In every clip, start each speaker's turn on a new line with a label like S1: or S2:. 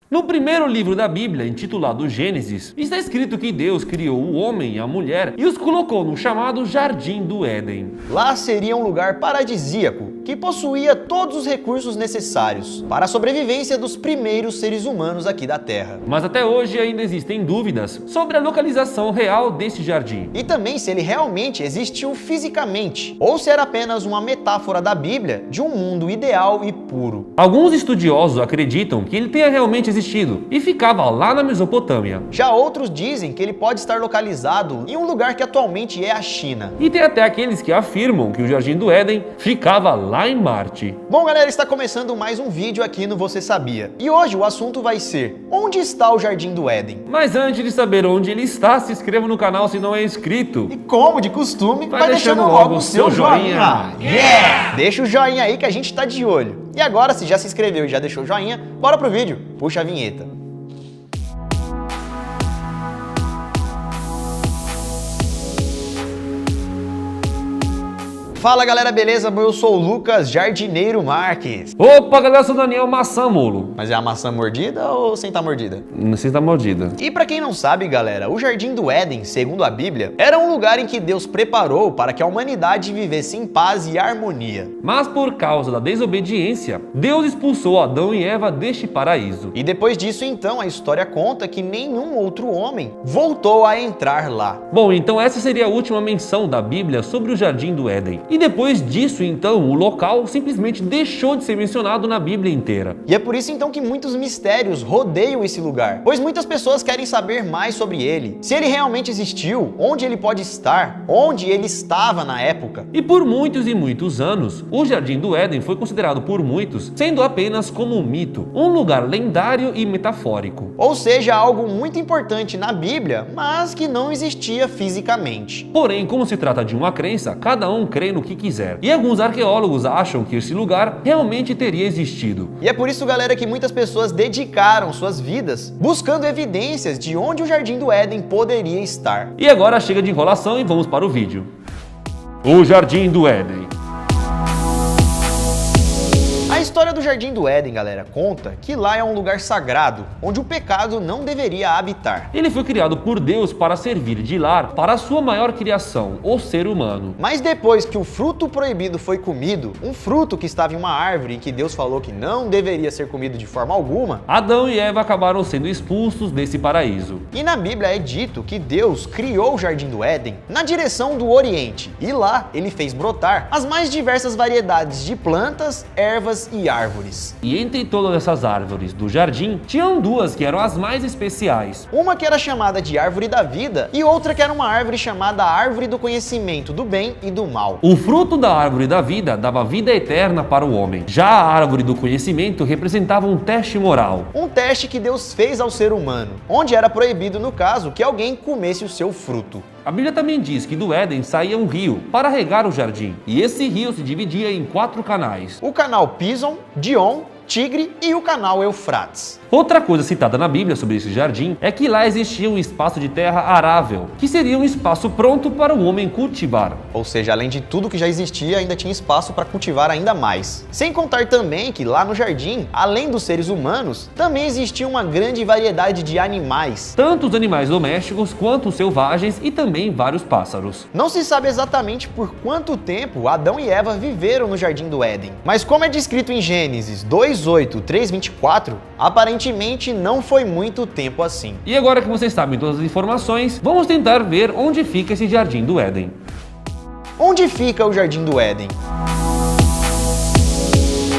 S1: No primeiro livro da Bíblia, intitulado Gênesis, está escrito que Deus criou o homem e a mulher e os colocou no chamado Jardim do Éden.
S2: Lá seria um lugar paradisíaco, que possuía todos os recursos necessários para a sobrevivência dos primeiros seres humanos aqui da Terra.
S1: Mas até hoje ainda existem dúvidas sobre a localização real deste jardim.
S2: E também se ele realmente existiu fisicamente, ou se era apenas uma metáfora da Bíblia de um mundo ideal e puro.
S1: Alguns estudiosos acreditam que ele tenha realmente existido e ficava lá na Mesopotâmia.
S2: Já outros dizem que ele pode estar localizado em um lugar que atualmente é a China.
S1: E tem até aqueles que afirmam que o Jardim do Éden ficava lá em Marte.
S2: Bom, galera, está começando mais um vídeo aqui no Você Sabia. E hoje o assunto vai ser: onde está o Jardim do Éden?
S1: Mas antes de saber onde ele está, se inscreva no canal se não é inscrito.
S2: E como de costume,
S1: vai deixando logo o seu joinha.
S2: Yeah! Deixa o joinha aí que a gente tá de olho. E agora, se já se inscreveu e já deixou o joinha, bora pro vídeo. Puxa a vinheta. Fala galera, beleza? Eu sou o Lucas Jardineiro Marques.
S1: Opa galera, eu sou o Daniel Maçã Molo.
S2: Mas é a maçã mordida ou sem tá mordida?
S1: Sem tá mordida.
S2: E pra quem não sabe, galera, o Jardim do Éden, segundo a Bíblia, era um lugar em que Deus preparou para que a humanidade vivesse em paz e harmonia.
S1: Mas por causa da desobediência, Deus expulsou Adão e Eva deste paraíso.
S2: E depois disso, então, a história conta que nenhum outro homem voltou a entrar lá.
S1: Bom, então essa seria a última menção da Bíblia sobre o Jardim do Éden. E depois disso, então, o local simplesmente deixou de ser mencionado na Bíblia inteira.
S2: E é por isso, então, que muitos mistérios rodeiam esse lugar, pois muitas pessoas querem saber mais sobre ele, se ele realmente existiu, onde ele pode estar, onde ele estava na época.
S1: E por muitos e muitos anos, o Jardim do Éden foi considerado por muitos sendo apenas como um mito, um lugar lendário e metafórico.
S2: Ou seja, algo muito importante na Bíblia, mas que não existia fisicamente.
S1: Porém, como se trata de uma crença, cada um crê no que quiser. E alguns arqueólogos acham que esse lugar realmente teria existido.
S2: E é por isso, galera, que muitas pessoas dedicaram suas vidas buscando evidências de onde o Jardim do Éden poderia estar.
S1: E agora chega de enrolação e vamos para o vídeo. O Jardim do Éden.
S2: A história do Jardim do Éden, galera, conta que lá é um lugar sagrado, onde o pecado não deveria habitar.
S1: Ele foi criado por Deus para servir de lar para a sua maior criação, o ser humano.
S2: Mas depois que o fruto proibido foi comido, um fruto que estava em uma árvore e que Deus falou que não deveria ser comido de forma alguma,
S1: Adão e Eva acabaram sendo expulsos desse paraíso.
S2: E na Bíblia é dito que Deus criou o Jardim do Éden na direção do Oriente, e lá ele fez brotar as mais diversas variedades de plantas, ervas e árvores.
S1: E entre todas essas árvores do jardim, tinham duas que eram as mais especiais.
S2: Uma que era chamada de Árvore da Vida e outra que era uma árvore chamada Árvore do Conhecimento do Bem e do Mal.
S1: O fruto da Árvore da Vida dava vida eterna para o homem. Já a Árvore do Conhecimento representava um teste moral.
S2: Um teste que Deus fez ao ser humano, onde era proibido, no caso, que alguém comesse o seu fruto.
S1: A Bíblia também diz que do Éden saía um rio para regar o jardim, e esse rio se dividia em 4 canais.
S2: O canal Pison, Dion, Tigre e o canal Eufrates.
S1: Outra coisa citada na Bíblia sobre esse jardim é que lá existia um espaço de terra arável, que seria um espaço pronto para o homem cultivar.
S2: Ou seja, além de tudo que já existia, ainda tinha espaço para cultivar ainda mais. Sem contar também que lá no jardim, além dos seres humanos, também existia uma grande variedade de animais.
S1: Tanto os animais domésticos quanto os selvagens e também vários pássaros.
S2: Não se sabe exatamente por quanto tempo Adão e Eva viveram no Jardim do Éden, mas como é descrito em Gênesis 2:8, 3:24, aparentemente não foi muito tempo assim.
S1: E agora que vocês sabem todas as informações, vamos tentar ver onde fica esse Jardim do Éden.
S2: Onde fica o Jardim do Éden?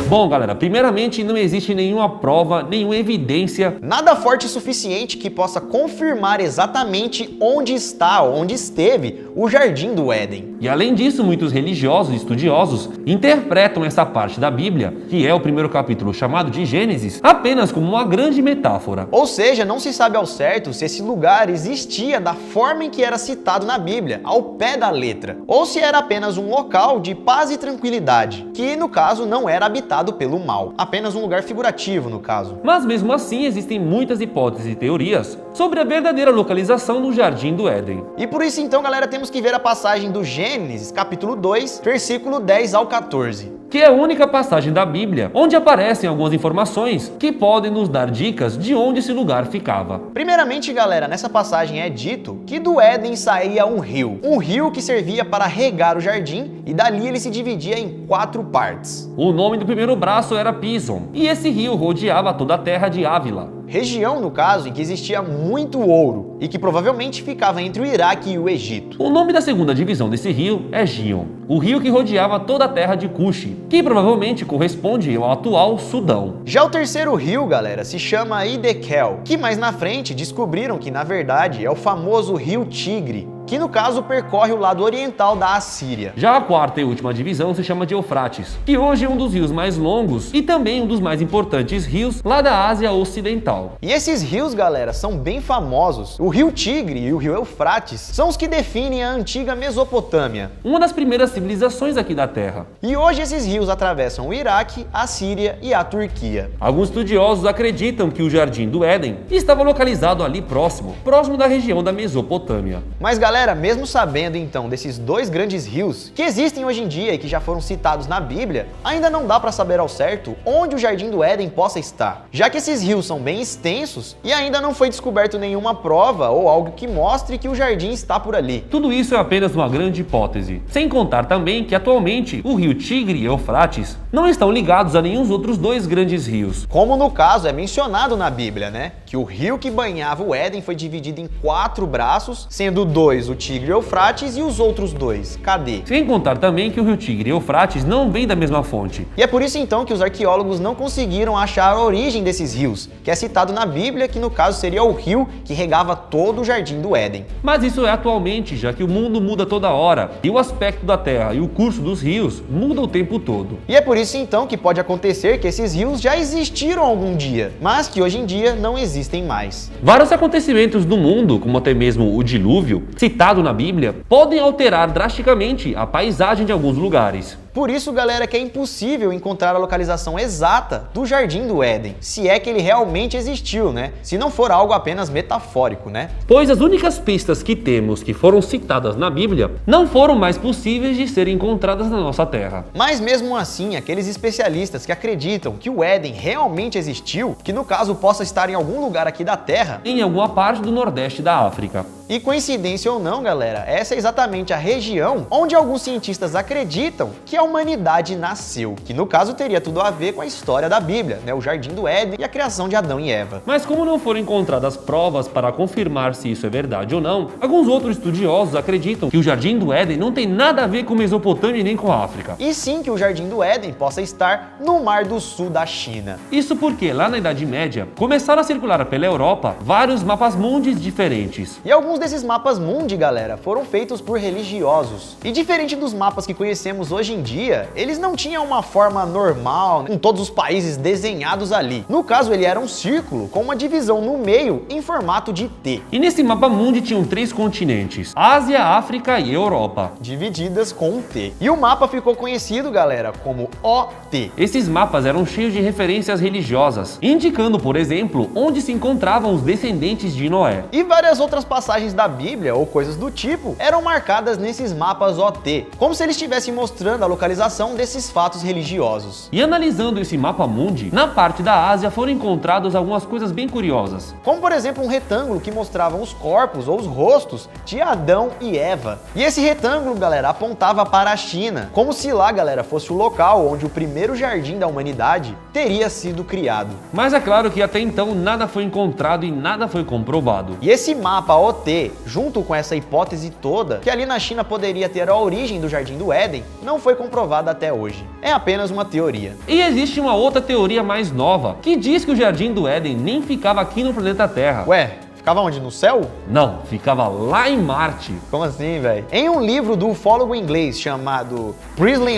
S1: Bom, galera, primeiramente não existe nenhuma prova, nenhuma evidência,
S2: nada forte o suficiente que possa confirmar exatamente onde está, onde esteve o Jardim do Éden.
S1: E além disso, muitos religiosos e estudiosos interpretam essa parte da Bíblia, que é o primeiro capítulo chamado de Gênesis, apenas como uma grande metáfora.
S2: Ou seja, não se sabe ao certo se esse lugar existia da forma em que era citado na Bíblia, ao pé da letra, ou se era apenas um local de paz e tranquilidade, que no caso não era habitado pelo mal, apenas um lugar figurativo no caso.
S1: Mas mesmo assim existem muitas hipóteses e teorias sobre a verdadeira localização do Jardim do Éden.
S2: E por isso então, galera, temos que ver a passagem do Gênesis Gênesis, capítulo 2, versículo 10 ao 14.
S1: Que é a única passagem da Bíblia onde aparecem algumas informações que podem nos dar dicas de onde esse lugar ficava.
S2: Primeiramente, galera, nessa passagem é dito que do Éden saía um rio que servia para regar o jardim e dali ele se dividia em 4 partes.
S1: O nome do primeiro braço era Pison, e esse rio rodeava toda a terra de Ávila.
S2: Região, no caso, em que existia muito ouro e que provavelmente ficava entre o Iraque e o Egito.
S1: O nome da segunda divisão desse rio é Gion, o rio que rodeava toda a terra de Cuxi, que provavelmente corresponde ao atual Sudão.
S2: Já o terceiro rio, galera, se chama Hiddekel, que mais na frente descobriram que na verdade é o famoso rio Tigre, que no caso percorre o lado oriental da Assíria.
S1: Já a quarta e última divisão se chama de Eufrates, que hoje é um dos rios mais longos e também um dos mais importantes rios lá da Ásia Ocidental.
S2: E esses rios, galera, são bem famosos. O rio Tigre e o rio Eufrates são os que definem a antiga Mesopotâmia,
S1: uma das primeiras civilizações aqui da Terra.
S2: E hoje esses rios atravessam o Iraque, a Síria e a Turquia.
S1: Alguns estudiosos acreditam que o Jardim do Éden estava localizado ali próximo da região da Mesopotâmia.
S2: Mas, galera, mesmo sabendo então desses 2 grandes rios que existem hoje em dia e que já foram citados na Bíblia, ainda não dá para saber ao certo onde o Jardim do Éden possa estar, já que esses rios são bem extensos e ainda não foi descoberto nenhuma prova ou algo que mostre que o jardim está por ali.
S1: Tudo isso é apenas uma grande hipótese, sem contar também que atualmente o rio Tigre e Eufrates não estão ligados a nenhum dos outros 2 grandes rios.
S2: Como no caso é mencionado na Bíblia, né? Que o rio que banhava o Éden foi dividido em 4 braços, sendo 2 o Tigre e Eufrates e os outros 2, cadê?
S1: Sem contar também que o rio Tigre e Eufrates não vêm da mesma fonte.
S2: E é por isso então que os arqueólogos não conseguiram achar a origem desses rios, que é citado na Bíblia, que no caso seria o rio que regava todo o Jardim do Éden.
S1: Mas isso é atualmente, já que o mundo muda toda hora, e o aspecto da Terra e o curso dos rios muda o tempo todo.
S2: E é por isso então que pode acontecer que esses rios já existiram algum dia, mas que hoje em dia não existem mais.
S1: Vários acontecimentos do mundo, como até mesmo o dilúvio, citado na Bíblia, podem alterar drasticamente a paisagem de alguns lugares.
S2: Por isso, galera, que é impossível encontrar a localização exata do Jardim do Éden, se é que ele realmente existiu, né? Se não for algo apenas metafórico, né?
S1: Pois as únicas pistas que temos que foram citadas na Bíblia não foram mais possíveis de serem encontradas na nossa Terra.
S2: Mas mesmo assim, aqueles especialistas que acreditam que o Éden realmente existiu, que no caso possa estar em algum lugar aqui da Terra,
S1: em alguma parte do Nordeste da África.
S2: E coincidência ou não, galera, essa é exatamente a região onde alguns cientistas acreditam que a humanidade nasceu, que no caso teria tudo a ver com a história da Bíblia, né? O Jardim do Éden e a criação de Adão e Eva.
S1: Mas como não foram encontradas provas para confirmar se isso é verdade ou não, alguns outros estudiosos acreditam que o Jardim do Éden não tem nada a ver com Mesopotâmia nem com a África.
S2: E sim que o Jardim do Éden possa estar no Mar do Sul da China.
S1: Isso porque lá na Idade Média começaram a circular pela Europa vários mapas mundis diferentes.
S2: E alguns desses mapas mundi, galera, foram feitos por religiosos. E diferente dos mapas que conhecemos hoje em dia, eles não tinham uma forma normal, com todos os países desenhados ali. No caso, ele era um círculo com uma divisão no meio em formato de T.
S1: E nesse mapa mundi tinham 3 continentes: Ásia, África e Europa,
S2: divididas com um T. E o mapa ficou conhecido, galera, como OT.
S1: Esses mapas eram cheios de referências religiosas, indicando, por exemplo, onde se encontravam os descendentes de Noé.
S2: E várias outras passagens da Bíblia ou coisas do tipo eram marcadas nesses mapas OT, como se eles estivessem mostrando a localização desses fatos religiosos.
S1: E analisando esse mapa mundi, na parte da Ásia foram encontradas algumas coisas bem curiosas.
S2: Como por exemplo um retângulo que mostrava os corpos ou os rostos de Adão e Eva. E esse retângulo, galera, apontava para a China, como se lá, galera, fosse o local onde o primeiro jardim da humanidade teria sido criado.
S1: Mas é claro que até então nada foi encontrado e nada foi comprovado.
S2: E esse mapa OT, junto com essa hipótese toda, que ali na China poderia ter a origem do Jardim do Éden, não foi comprovada até hoje. É apenas uma teoria.
S1: E existe uma outra teoria mais nova, que diz que o Jardim do Éden nem ficava aqui no planeta Terra.
S2: Ué, ficava onde? No céu?
S1: Não, ficava lá em Marte.
S2: Como assim, velho? Em um livro do ufólogo inglês chamado Brisley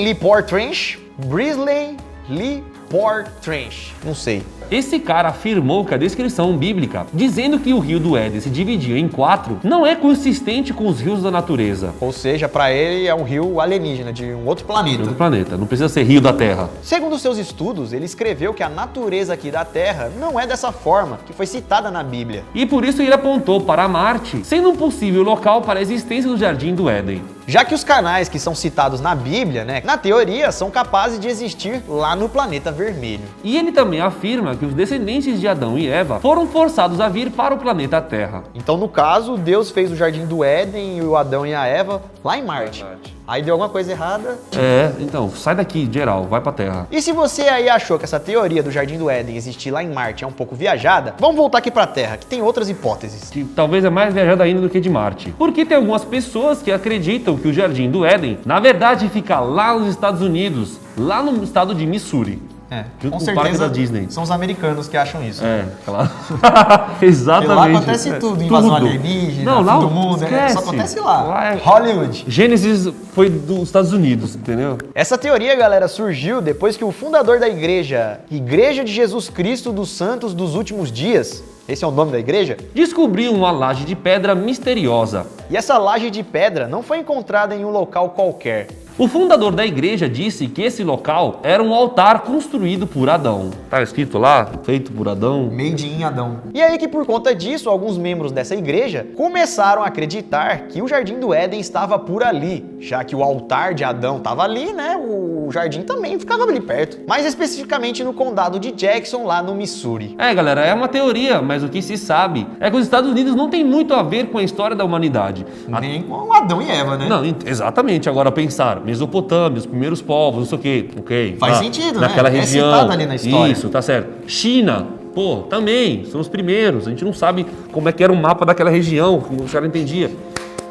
S2: Lee Portrange, não sei.
S1: Esse cara afirmou que a descrição bíblica, dizendo que o rio do Éden se dividia em 4, não é consistente com os rios da natureza.
S2: Ou seja, para ele é um rio alienígena, de um outro planeta.
S1: Outro planeta, não precisa ser rio da Terra.
S2: Segundo seus estudos, ele escreveu que a natureza aqui da Terra não é dessa forma, que foi citada na Bíblia.
S1: E por isso ele apontou para Marte, sendo um possível local para a existência do Jardim do Éden.
S2: já que os canais que são citados na Bíblia, né, na teoria, são capazes de existir lá no planeta vermelho.
S1: E ele também afirma que os descendentes de Adão e Eva foram forçados a vir para o planeta Terra.
S2: Então, no caso, Deus fez o Jardim do Éden e o Adão e a Eva lá em Marte. Aí deu alguma coisa errada.
S1: Então, sai daqui, geral, vai pra Terra.
S2: E se você aí achou que essa teoria do Jardim do Éden existir lá em Marte é um pouco viajada, vamos voltar aqui pra Terra, que tem outras hipóteses.
S1: Que talvez é mais viajada ainda do que de Marte. Porque tem algumas pessoas que acreditam que o Jardim do Éden, na verdade, fica lá nos Estados Unidos, lá no estado de Missouri.
S2: Com
S1: o parque da Disney.
S2: São os americanos que acham isso.
S1: Claro. Exatamente.
S2: E lá acontece tudo, invasão alienígena, fim do mundo, só acontece lá. Hollywood.
S1: Gênesis foi dos Estados Unidos, entendeu?
S2: Essa teoria, galera, surgiu depois que o fundador da Igreja de Jesus Cristo dos Santos dos Últimos Dias, esse é o nome da igreja,
S1: descobriu uma laje de pedra misteriosa.
S2: E essa laje de pedra não foi encontrada em um local qualquer.
S1: O fundador da igreja disse que esse local era um altar construído por Adão. Tá escrito lá, feito por Adão.
S2: Made in Adão. E aí que por conta disso, alguns membros dessa igreja começaram a acreditar que o Jardim do Éden estava por ali. Já que o altar de Adão estava ali, né, o jardim também ficava ali perto. Mais especificamente no condado de Jackson, lá no Missouri.
S1: Galera, é uma teoria, mas o que se sabe é que os Estados Unidos não tem muito a ver com a história da humanidade.
S2: Nem com Adão e Eva, né?
S1: Não, exatamente. Agora pensar, Mesopotâmia, os primeiros povos, não sei o quê, ok.
S2: Faz sentido,
S1: naquela
S2: né?
S1: região.
S2: É citado ali na história.
S1: Isso, tá certo. China, pô, também, são os primeiros. A gente não sabe como é que era o mapa daquela região, como o cara entendia.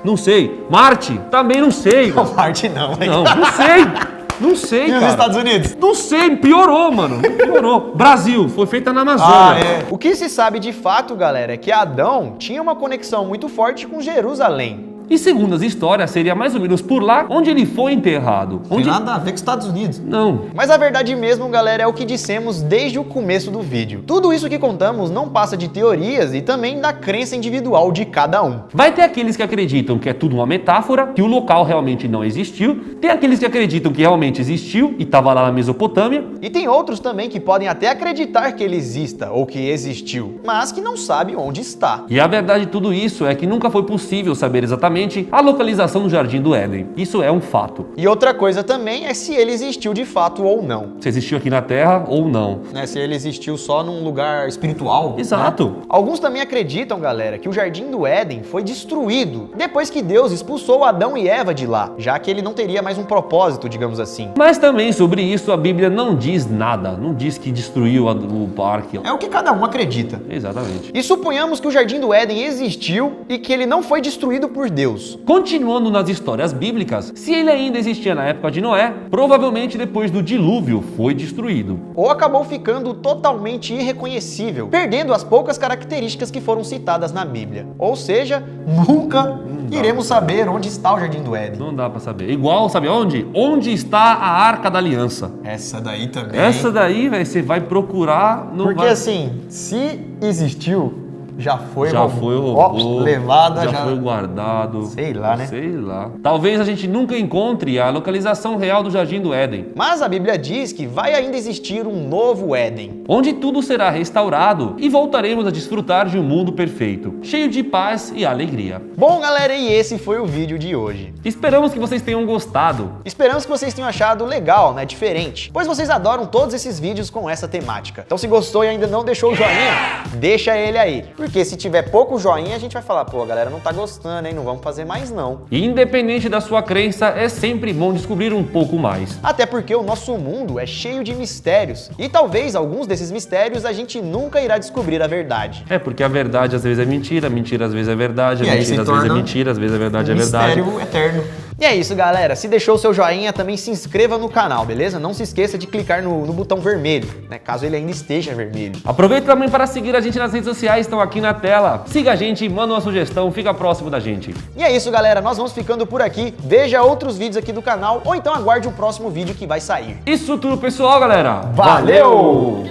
S1: Não sei. Marte, também não sei.
S2: Não, Marte não, hein?
S1: Não sei. Não sei,
S2: e
S1: cara.
S2: os Estados Unidos?
S1: Não sei, piorou, mano. Piorou. Brasil, foi feita na Amazônia.
S2: O que se sabe de fato, galera, é que Adão tinha uma conexão muito forte com Jerusalém.
S1: E segundo as histórias, seria mais ou menos por lá onde ele foi enterrado.
S2: Tem nada a ver com os Estados Unidos.
S1: Não.
S2: Mas a verdade mesmo, galera, é o que dissemos desde o começo do vídeo. Tudo isso que contamos não passa de teorias e também da crença individual de cada um.
S1: Vai ter aqueles que acreditam que é tudo uma metáfora, que o local realmente não existiu. Tem aqueles que acreditam que realmente existiu e estava lá na Mesopotâmia.
S2: E tem outros também que podem até acreditar que ele exista ou que existiu, mas que não sabe onde está.
S1: E a verdade de tudo isso é que nunca foi possível saber exatamente a localização do Jardim do Éden. Isso é um fato.
S2: E outra coisa também é se ele existiu de fato ou não.
S1: Se existiu aqui na Terra ou não.
S2: Se ele existiu só num lugar espiritual.
S1: Exato.
S2: Né? Alguns também acreditam, galera, que o Jardim do Éden foi destruído depois que Deus expulsou Adão e Eva de lá, já que ele não teria mais um propósito, digamos assim.
S1: Mas também sobre isso a Bíblia não diz nada. Não diz que destruiu o parque.
S2: É o que cada um acredita.
S1: Exatamente.
S2: E suponhamos que o Jardim do Éden existiu e que ele não foi destruído por Deus.
S1: Continuando nas histórias bíblicas, se ele ainda existia na época de Noé, provavelmente depois do dilúvio foi destruído.
S2: Ou acabou ficando totalmente irreconhecível, perdendo as poucas características que foram citadas na Bíblia. Ou seja, nunca iremos saber onde está o Jardim do Éden.
S1: Não dá pra saber. Igual, sabe onde? Onde está a Arca da Aliança?
S2: Essa daí também.
S1: Essa daí, velho, você vai procurar...
S2: Porque assim, se existiu... Já foi
S1: roubado,
S2: levada,
S1: já foi guardado.
S2: Sei lá, né?
S1: Sei lá. Talvez a gente nunca encontre a localização real do Jardim do Éden.
S2: Mas a Bíblia diz que vai ainda existir um novo Éden,
S1: onde tudo será restaurado e voltaremos a desfrutar de um mundo perfeito, cheio de paz e alegria.
S2: Bom, galera, e esse foi o vídeo de hoje.
S1: Esperamos que vocês tenham gostado.
S2: Esperamos que vocês tenham achado legal, né? Diferente. Pois vocês adoram todos esses vídeos com essa temática. Então se gostou e ainda não deixou o joinha, deixa ele aí. Porque se tiver pouco joinha, a gente vai falar, pô, a galera não tá gostando, hein? Não vamos fazer mais não.
S1: Independente da sua crença, é sempre bom descobrir um pouco mais.
S2: Até porque o nosso mundo é cheio de mistérios. E talvez alguns desses mistérios a gente nunca irá descobrir a verdade.
S1: É, porque a verdade às vezes é mentira, mentira às vezes é verdade, a mentira às vezes é mentira, às vezes a verdade é verdade.
S2: Mistério eterno. E é isso, galera. Se deixou o seu joinha, também se inscreva no canal, beleza? Não se esqueça de clicar no botão vermelho, né? Caso ele ainda esteja vermelho.
S1: Aproveita também para seguir a gente nas redes sociais, estão aqui na tela. Siga a gente, manda uma sugestão, fica próximo da gente.
S2: E é isso, galera. Nós vamos ficando por aqui. Veja outros vídeos aqui do canal ou então aguarde o próximo vídeo que vai sair.
S1: Isso tudo, pessoal, galera.
S2: Valeu!